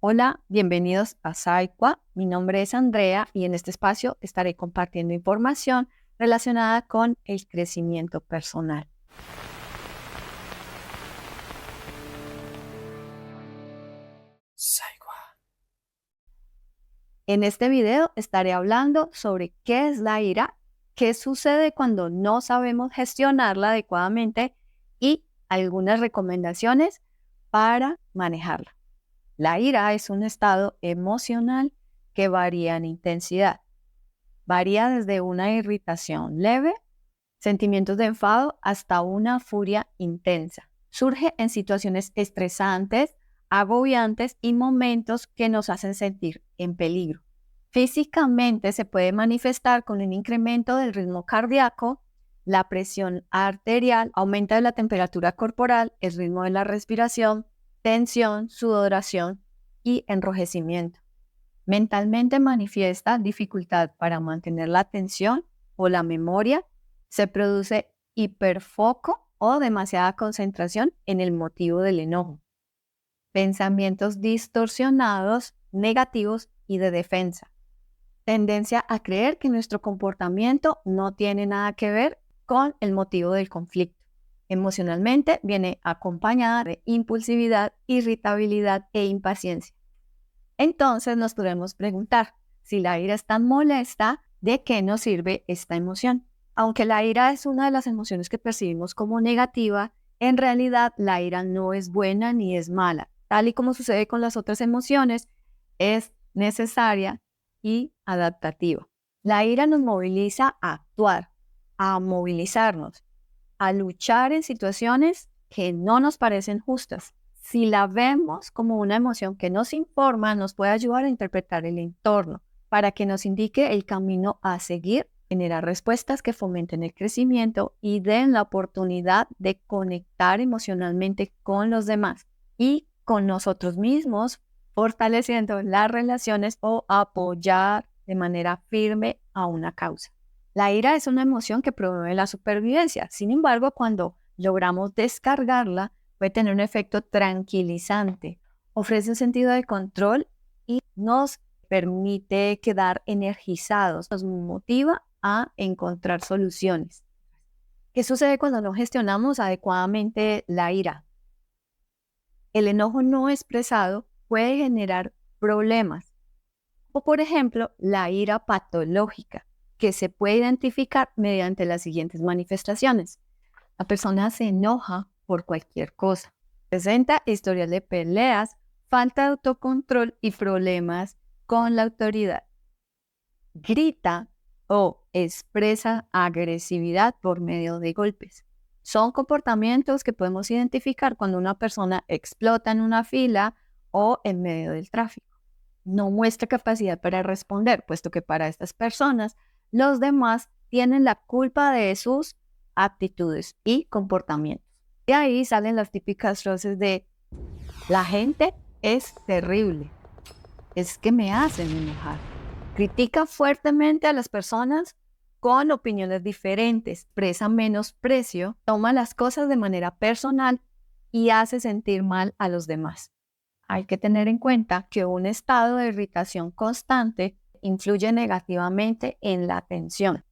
Hola, bienvenidos a Saikwa. Mi nombre es Andrea y en este espacio estaré compartiendo información relacionada con el crecimiento personal. En este video estaré hablando sobre qué es la ira, qué sucede cuando no sabemos gestionarla adecuadamente y algunas recomendaciones para manejarla. La ira es un estado emocional que varía en intensidad. Varía desde una irritación leve, sentimientos de enfado, hasta una furia intensa. Surge en situaciones estresantes, agobiantes y momentos que nos hacen sentir en peligro. Físicamente se puede manifestar con un incremento del ritmo cardíaco, la presión arterial, aumento de la temperatura corporal, el ritmo de la respiración, tensión, sudoración y enrojecimiento. Mentalmente manifiesta dificultad para mantener la atención o la memoria. Se produce hiperfoco o demasiada concentración en el motivo del enojo. Pensamientos distorsionados, negativos y de defensa. Tendencia a creer que nuestro comportamiento no tiene nada que ver con el motivo del conflicto. Emocionalmente viene acompañada de impulsividad, irritabilidad e impaciencia. Entonces nos podemos preguntar, si la ira es tan molesta, ¿de qué nos sirve esta emoción? Aunque la ira es una de las emociones que percibimos como negativa, en realidad la ira no es buena ni es mala. Tal y como sucede con las otras emociones, es necesaria y adaptativa. La ira nos moviliza a actuar, a movilizarnos, a luchar en situaciones que no nos parecen justas. Si la vemos como una emoción que nos informa, nos puede ayudar a interpretar el entorno para que nos indique el camino a seguir, generar respuestas que fomenten el crecimiento y den la oportunidad de conectar emocionalmente con los demás y con nosotros mismos, fortaleciendo las relaciones o apoyar de manera firme a una causa. La ira es una emoción que promueve la supervivencia. Sin embargo, cuando logramos descargarla, puede tener un efecto tranquilizante, ofrece un sentido de control y nos permite quedar energizados, nos motiva a encontrar soluciones. ¿Qué sucede cuando no gestionamos adecuadamente la ira? El enojo no expresado puede generar problemas, o por ejemplo, la ira patológica, que se puede identificar mediante las siguientes manifestaciones. La persona se enoja por cualquier cosa. Presenta historial de peleas, falta de autocontrol y problemas con la autoridad. Grita o expresa agresividad por medio de golpes. Son comportamientos que podemos identificar cuando una persona explota en una fila o en medio del tráfico. No muestra capacidad para responder, puesto que para estas personas los demás tienen la culpa de sus actitudes y comportamientos. De ahí salen las típicas frases de la gente es terrible, es que me hacen enojar. Critica fuertemente a las personas con opiniones diferentes, expresa menosprecio, toma las cosas de manera personal y hace sentir mal a los demás. Hay que tener en cuenta que un estado de irritación constante influye negativamente en la atención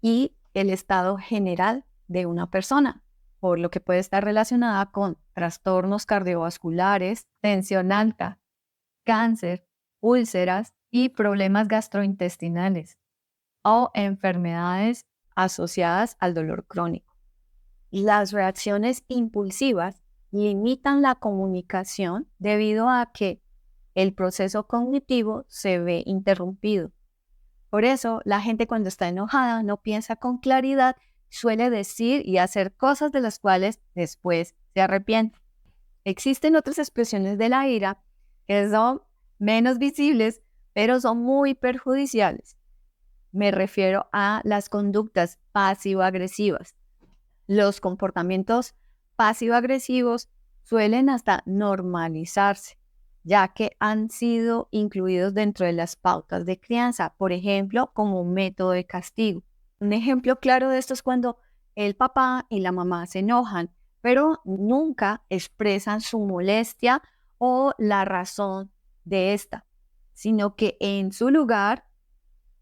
y el estado general de una persona, por lo que puede estar relacionada con trastornos cardiovasculares, tensión alta, cáncer, úlceras y problemas gastrointestinales o enfermedades asociadas al dolor crónico. Las reacciones impulsivas limitan la comunicación debido a que el proceso cognitivo se ve interrumpido. Por eso, la gente cuando está enojada no piensa con claridad, suele decir y hacer cosas de las cuales después se arrepiente. Existen otras expresiones de la ira que son menos visibles, pero son muy perjudiciales. Me refiero a las conductas pasivo-agresivas. Los comportamientos pasivo-agresivos suelen hasta normalizarse, ya que han sido incluidos dentro de las pautas de crianza, por ejemplo, como un método de castigo. Un ejemplo claro de esto es cuando el papá y la mamá se enojan, pero nunca expresan su molestia o la razón de esta, sino que en su lugar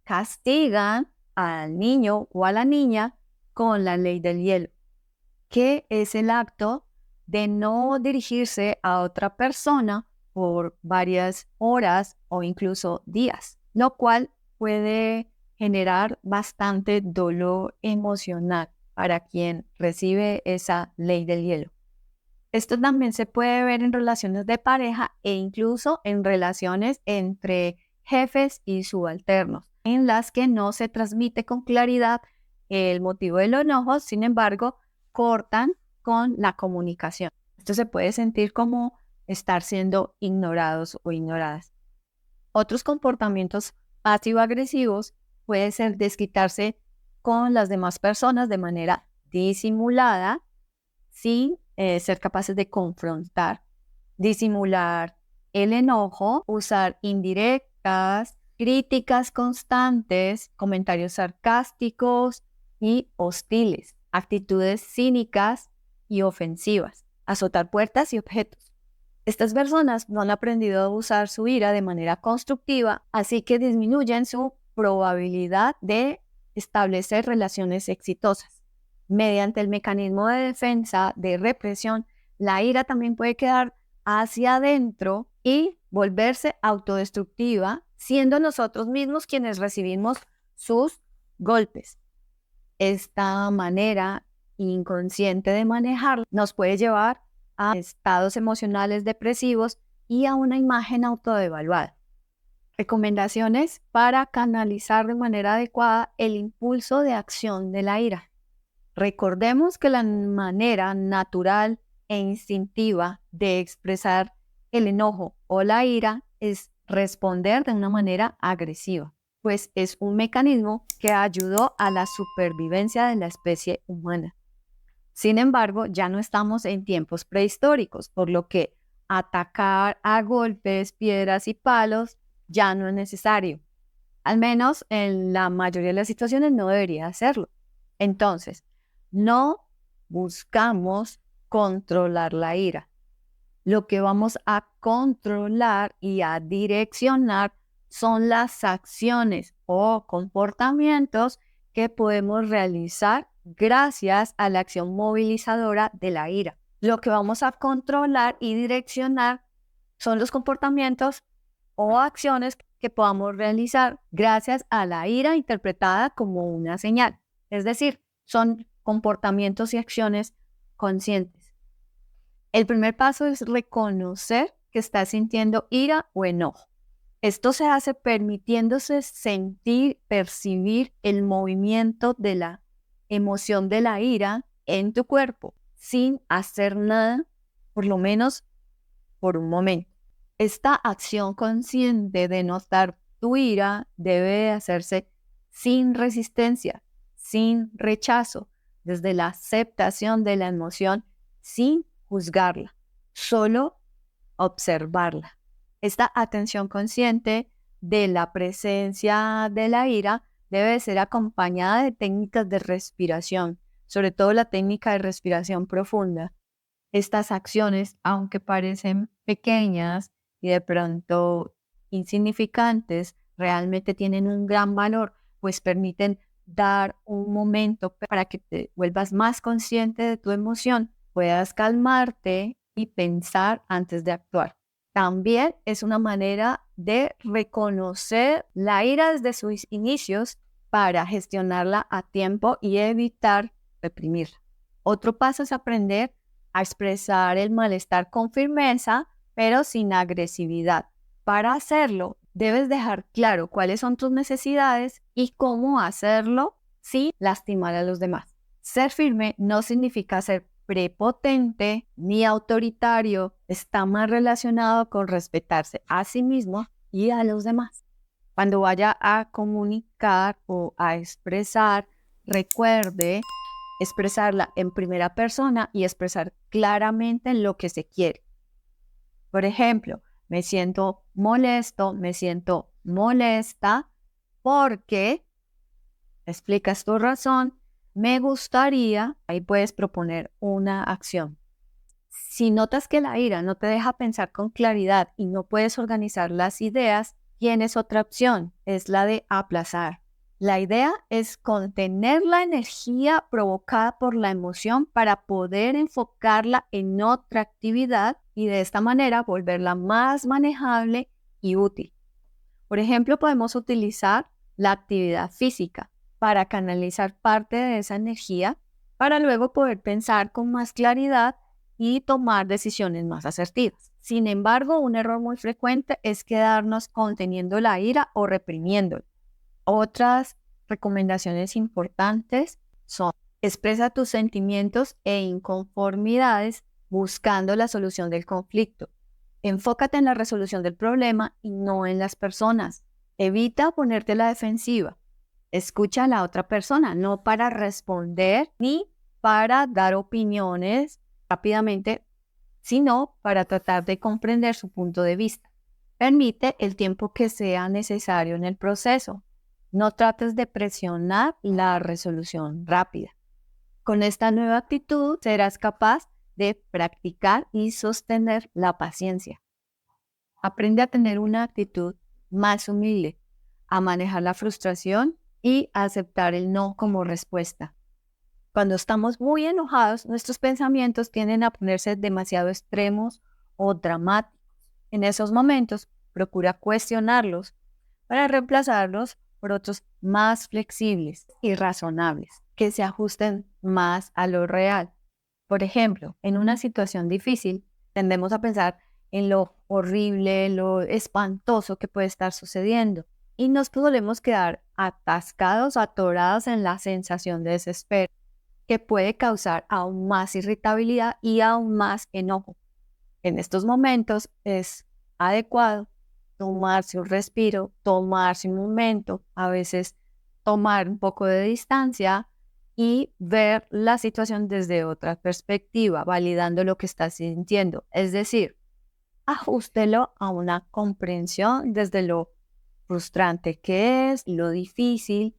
castigan al niño o a la niña con la ley del hielo, que es el acto de no dirigirse a otra persona por varias horas o incluso días, lo cual puede generar bastante dolor emocional para quien recibe esa ley del hielo. Esto también se puede ver en relaciones de pareja e incluso en relaciones entre jefes y subalternos, en las que no se transmite con claridad el motivo del enojo, sin embargo, cortan con la comunicación. Esto se puede sentir como estar siendo ignorados o ignoradas. Otros comportamientos pasivo-agresivos puede ser desquitarse con las demás personas de manera disimulada, sin ser capaces de confrontar, disimular el enojo, usar indirectas, críticas constantes, comentarios sarcásticos y hostiles, actitudes cínicas y ofensivas, azotar puertas y objetos. Estas personas no han aprendido a usar su ira de manera constructiva, así que disminuyen su probabilidad de establecer relaciones exitosas. Mediante el mecanismo de defensa de represión, la ira también puede quedar hacia adentro y volverse autodestructiva, siendo nosotros mismos quienes recibimos sus golpes. Esta manera inconsciente de manejarlo nos puede llevar a estados emocionales depresivos y a una imagen autodevaluada. Recomendaciones para canalizar de manera adecuada el impulso de acción de la ira. Recordemos que la manera natural e instintiva de expresar el enojo o la ira es responder de una manera agresiva, pues es un mecanismo que ayudó a la supervivencia de la especie humana. Sin embargo, ya no estamos en tiempos prehistóricos, por lo que atacar a golpes, piedras y palos ya no es necesario. Al menos en la mayoría de las situaciones no debería hacerlo. Entonces, no buscamos controlar la ira. Lo que vamos a controlar y a direccionar son las acciones o comportamientos que podemos realizar gracias a la acción movilizadora de la ira. Lo que vamos a controlar y direccionar son los comportamientos o acciones que podamos realizar gracias a la ira interpretada como una señal. Es decir, son comportamientos y acciones conscientes. El primer paso es reconocer que estás sintiendo ira o enojo. Esto se hace permitiéndose sentir, percibir el movimiento de la emoción de la ira en tu cuerpo, sin hacer nada, por lo menos por un momento. Esta acción consciente de notar tu ira debe hacerse sin resistencia, sin rechazo, desde la aceptación de la emoción, sin juzgarla, solo observarla. Esta atención consciente de la presencia de la ira debe ser acompañada de técnicas de respiración, sobre todo la técnica de respiración profunda. Estas acciones, aunque parecen pequeñas y de pronto insignificantes, realmente tienen un gran valor, pues permiten dar un momento para que te vuelvas más consciente de tu emoción, puedas calmarte y pensar antes de actuar. También es una manera de reconocer la ira desde sus inicios para gestionarla a tiempo y evitar reprimirla. Otro paso es aprender a expresar el malestar con firmeza, pero sin agresividad. Para hacerlo, debes dejar claro cuáles son tus necesidades y cómo hacerlo sin lastimar a los demás. Ser firme no significa ser prepotente ni autoritario, está más relacionado con respetarse a sí mismo y a los demás. Cuando vaya a comunicar o a expresar, recuerde expresarla en primera persona y expresar claramente lo que se quiere. Por ejemplo, me siento molesto, me siento molesta porque explicas tu razón, me gustaría, ahí puedes proponer una acción. Si notas que la ira no te deja pensar con claridad y no puedes organizar las ideas, tienes otra opción, es la de aplazar. La idea es contener la energía provocada por la emoción para poder enfocarla en otra actividad y de esta manera volverla más manejable y útil. Por ejemplo, podemos utilizar la actividad física para canalizar parte de esa energía para luego poder pensar con más claridad y tomar decisiones más asertivas. Sin embargo, un error muy frecuente es quedarnos conteniendo la ira o reprimiéndola. Otras recomendaciones importantes son: expresa tus sentimientos e inconformidades buscando la solución del conflicto. Enfócate en la resolución del problema y no en las personas. Evita ponerte a la defensiva. Escucha a la otra persona, no para responder ni para dar opiniones rápidamente, sino para tratar de comprender su punto de vista. Permite el tiempo que sea necesario en el proceso. No trates de presionar la resolución rápida. Con esta nueva actitud serás capaz de practicar y sostener la paciencia. Aprende a tener una actitud más humilde, a manejar la frustración y a aceptar el no como respuesta. Cuando estamos muy enojados, nuestros pensamientos tienden a ponerse demasiado extremos o dramáticos. En esos momentos, procura cuestionarlos para reemplazarlos por otros más flexibles y razonables, que se ajusten más a lo real. Por ejemplo, en una situación difícil, tendemos a pensar en lo horrible, lo espantoso que puede estar sucediendo y nos podemos quedar atascados, atorados en la sensación de desespero, que puede causar aún más irritabilidad y aún más enojo. En estos momentos es adecuado tomarse un respiro, tomarse un momento, a veces tomar un poco de distancia y ver la situación desde otra perspectiva, validando lo que está sintiendo. Es decir, ajústelo a una comprensión desde lo frustrante que es, lo difícil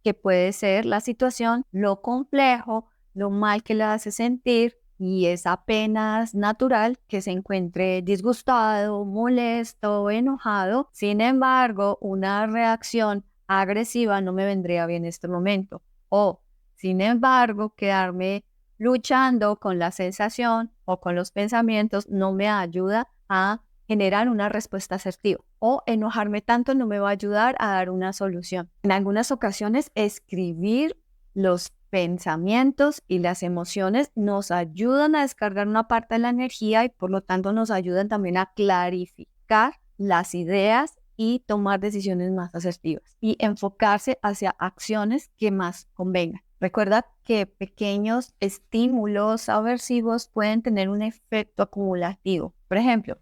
que puede ser la situación, lo complejo, lo mal que le hace sentir, y es apenas natural que se encuentre disgustado, molesto, enojado. Sin embargo, una reacción agresiva no me vendría bien en este momento. O, sin embargo, quedarme luchando con la sensación o con los pensamientos no me ayuda a generar una respuesta asertiva, o enojarme tanto no me va a ayudar a dar una solución. En algunas ocasiones, escribir los pensamientos y las emociones nos ayudan a descargar una parte de la energía y por lo tanto nos ayudan también a clarificar las ideas y tomar decisiones más asertivas y enfocarse hacia acciones que más convengan. Recuerda que pequeños estímulos aversivos pueden tener un efecto acumulativo. Por ejemplo,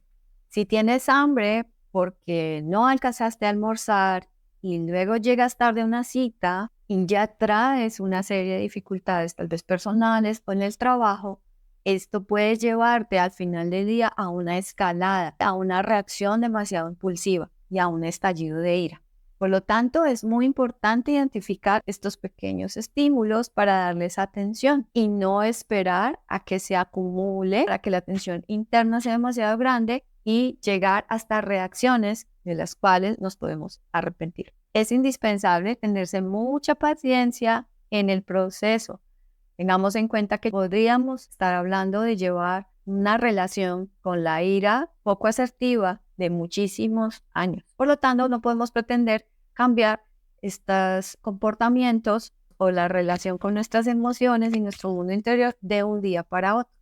si tienes hambre porque no alcanzaste a almorzar y luego llegas tarde a una cita y ya traes una serie de dificultades, tal vez personales o en el trabajo, esto puede llevarte al final del día a una escalada, a una reacción demasiado impulsiva y a un estallido de ira. Por lo tanto, es muy importante identificar estos pequeños estímulos para darles atención y no esperar a que se acumule, para que la tensión interna sea demasiado grande y llegar hasta reacciones de las cuales nos podemos arrepentir. Es indispensable tenerse mucha paciencia en el proceso. Tengamos en cuenta que podríamos estar hablando de llevar una relación con la ira poco asertiva de muchísimos años. Por lo tanto, no podemos pretender cambiar estos comportamientos o la relación con nuestras emociones y nuestro mundo interior de un día para otro.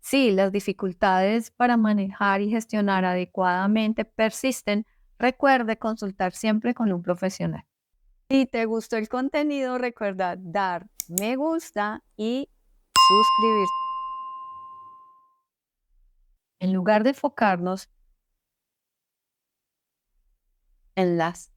Si las dificultades para manejar y gestionar adecuadamente persisten, recuerde consultar siempre con un profesional. Si te gustó el contenido, recuerda dar me gusta y suscribirte. En lugar de enfocarnos en las